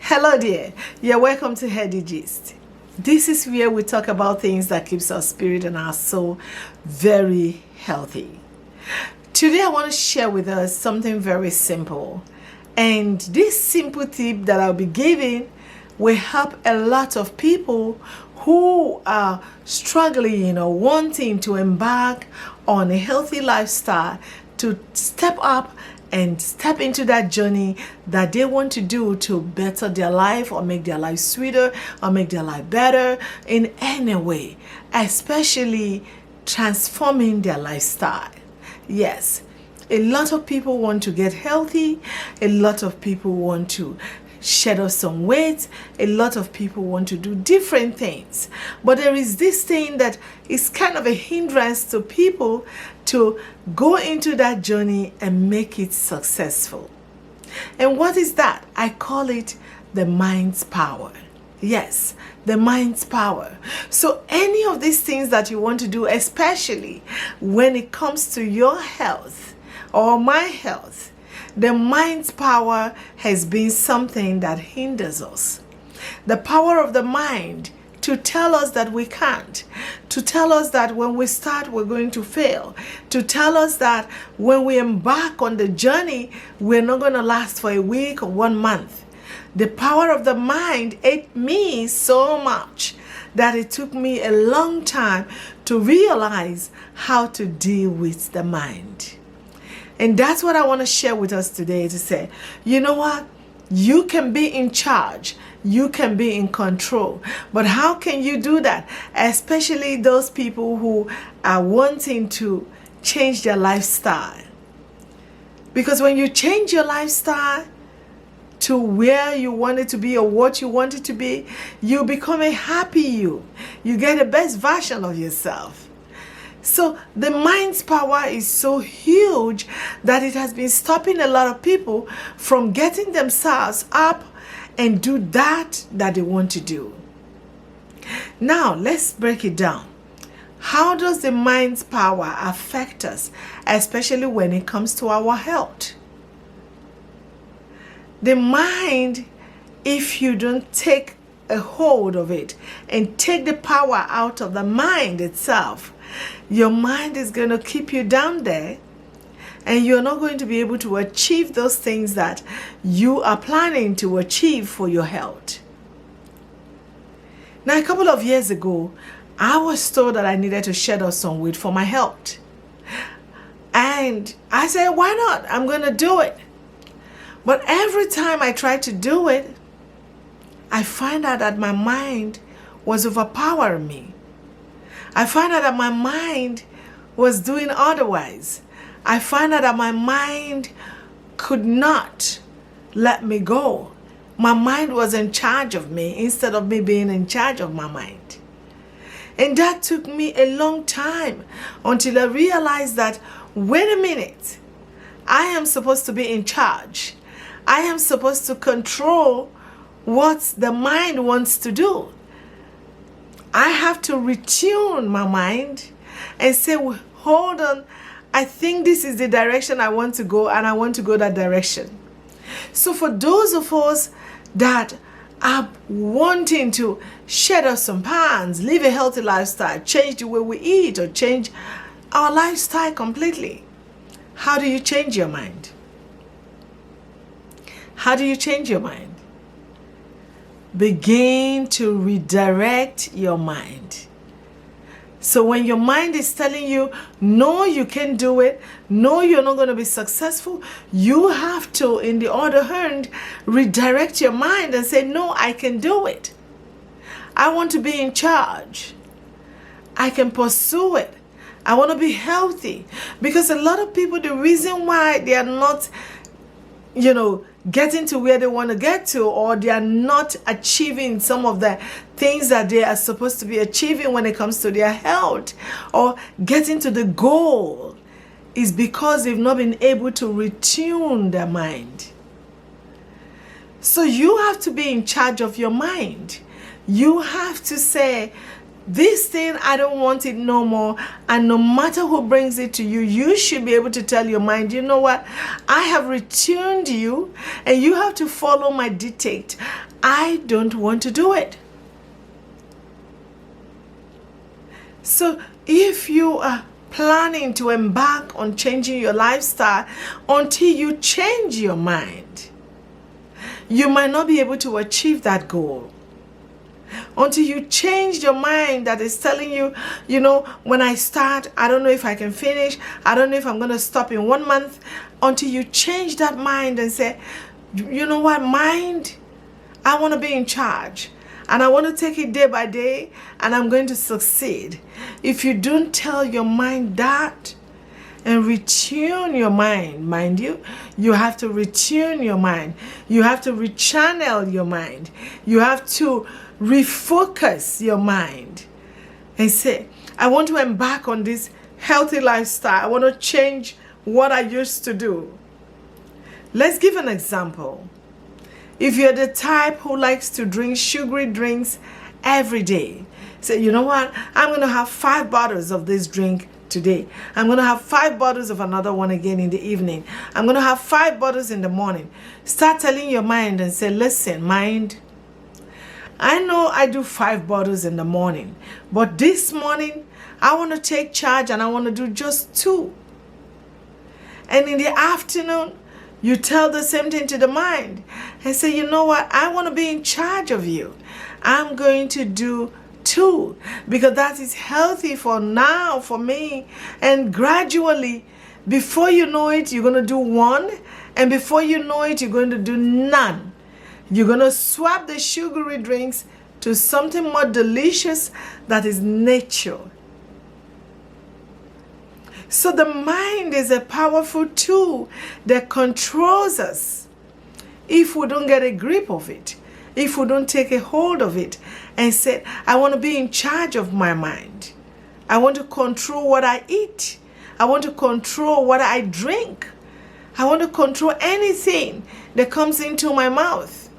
Hello there, you're welcome to Heady Gist. This is where we talk about things that keeps our spirit and our soul very healthy. Today I want to share with us something very simple. And this simple tip that I'll be giving will help a lot of people who are struggling, wanting to embark on a healthy lifestyle, to step up and step into that journey that they want to do to better their life or make their life sweeter or make their life better in any way, especially transforming their lifestyle. Yes, a lot of people want to get healthy, a lot of people want to shed off some weight, a lot of people want to do different things, but there is this thing that is kind of a hindrance to people to go into that journey and make it successful. And what is that? I call it the mind's power. Yes, the mind's power. So any of these things that you want to do, especially when it comes to your health or my health, the mind's power has been something that hinders us. The power of the mind to tell us that we can't, to tell us that when we start we're going to fail, to tell us that when we embark on the journey we're not going to last for a week or 1 month. The power of the mind ate me so much that it took me a long time to realize how to deal with the mind. And that's what I want to share with us today, to say, you know what? You can be in charge. You can be in control. But how can you do that? Especially those people who are wanting to change their lifestyle. Because when you change your lifestyle to where you want it to be or what you want it to be, you become a happy you. You get the best version of yourself. So the mind's power is so huge that it has been stopping a lot of people from getting themselves up and do that they want to do. Now, let's break it down. How does the mind's power affect us, especially when it comes to our health? The mind, if you don't take a hold of it and take the power out of the mind itself, your mind is going to keep you down there, and you're not going to be able to achieve those things that you are planning to achieve for your health. Now, a couple of years ago, I was told that I needed to shed off some weight for my health. And I said, why not? I'm going to do it. But every time I tried to do it, I find out that my mind was overpowering me. I find out that my mind was doing otherwise. I find out that my mind could not let me go. My mind was in charge of me instead of me being in charge of my mind. And that took me a long time until I realized that, wait a minute, I am supposed to be in charge. I am supposed to control what the mind wants to do. I have to retune my mind and say, hold on, I think this is the direction I want to go, and I want to go that direction. So for those of us that are wanting to shed off some pounds, live a healthy lifestyle, change the way we eat, or change our lifestyle completely, how do you change your mind? How do you change your mind? Begin to redirect your mind. So when your mind is telling you, no, you can't do it, no, you're not going to be successful, you have to, in the other hand, redirect your mind and say, no, I can do it. I want to be in charge. I can pursue it. I want to be healthy. Because a lot of people, the reason why they are not, getting to where they want to get to, or they are not achieving some of the things that they are supposed to be achieving when it comes to their health, or getting to the goal, is because they've not been able to retune their mind. So you have to be in charge of your mind. You have to say, This thing, I don't want it no more. And no matter who brings it to you, you should be able to tell your mind, you know what? I have returned you and you have to follow my dictate. I don't want to do it. So if you are planning to embark on changing your lifestyle, until you change your mind, you might not be able to achieve that goal. Until you change your mind that is telling you, you know, when I start, I don't know if I can finish. I don't know if I'm going to stop in 1 month. Until you change that mind and say, you know what, mind, I want to be in charge. And I want to take it day by day, and I'm going to succeed. If you don't tell your mind that and retune your mind, mind you, you have to retune your mind. You have to rechannel your mind. You have to refocus your mind and say, I want to embark on this healthy lifestyle. I want to change what I used to do. Let's give an example. If you're the type who likes to drink sugary drinks every day, say, you know what, I'm going to have 5 bottles of this drink today. I'm going to have 5 bottles of another one again in the evening. I'm going to have 5 bottles in the morning. Start telling your mind and say, listen, mind, I know I do 5 bottles in the morning, but this morning I want to take charge and I want to do just 2. And in the afternoon, you tell the same thing to the mind and say, you know what, I want to be in charge of you. I'm going to do 2 because that is healthy for now, for me. And gradually, before you know it, you're going to do 1. And before you know it, you're going to do none. You're going to swap the sugary drinks to something more delicious that is nature. So the mind is a powerful tool that controls us if we don't get a grip of it, if we don't take a hold of it and say, I want to be in charge of my mind. I want to control what I eat. I want to control what I drink. I want to control anything that comes into my mouth.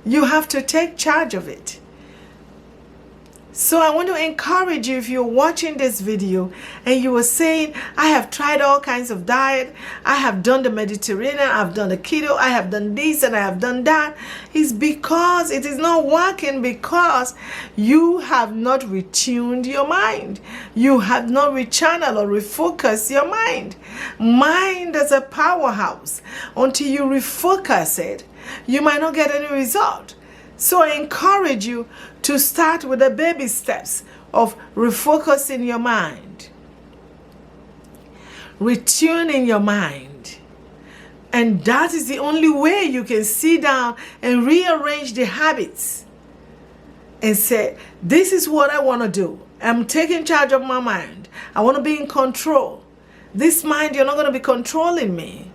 You have to take charge of it. So I want to encourage you, if you're watching this video and you were saying, I have tried all kinds of diet, I have done the Mediterranean, I've done the keto, I have done this and I have done that, it's because it is not working, because you have not retuned your mind. You have not rechanneled or refocused your mind. Mind is a powerhouse. Until you refocus it, you might not get any result. So I encourage you to start with the baby steps of refocusing your mind, retuning your mind. And that is the only way you can sit down and rearrange the habits and say, this is what I want to do. I'm taking charge of my mind. I want to be in control. This mind, you're not going to be controlling me.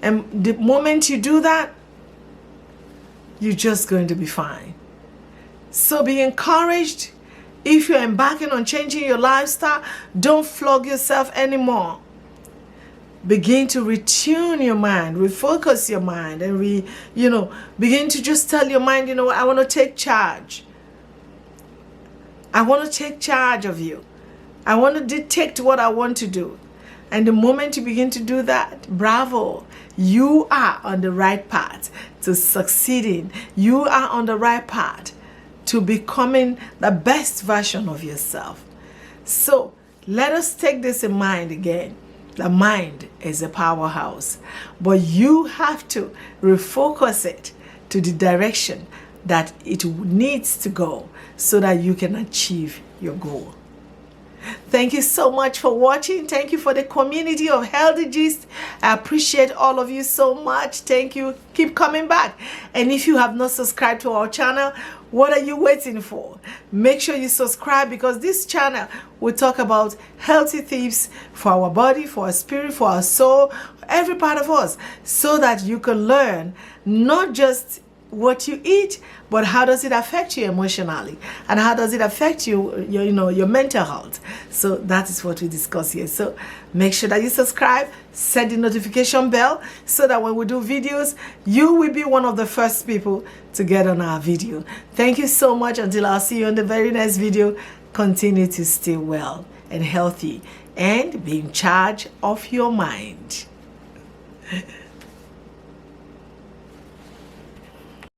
And the moment you do that, you're just going to be fine. So be encouraged. If you're embarking on changing your lifestyle, don't flog yourself anymore. Begin to retune your mind, refocus your mind, and begin to just tell your mind, you know what, I want to take charge. I want to take charge of you. I want to detect what I want to do. And the moment you begin to do that, bravo, you are on the right path to succeeding. You are on the right path to becoming the best version of yourself. So let us take this in mind again. The mind is a powerhouse, but you have to refocus it to the direction that it needs to go so that you can achieve your goal. Thank you so much for watching. Thank you for the community of Healthy Gist. I appreciate all of you so much. Thank you. Keep coming back. And if you have not subscribed to our channel, what are you waiting for? Make sure you subscribe, because this channel will talk about healthy tips for our body, for our spirit, for our soul, every part of us, so that you can learn not just what you eat, but how does it affect you emotionally, and how does it affect your mental health? So that is what we discuss here. So make sure that you subscribe, set the notification bell, so that when we do videos, you will be one of the first people to get on our video. Thank you so much. Until I'll see you in the very next video, continue to stay well and healthy and be in charge of your mind.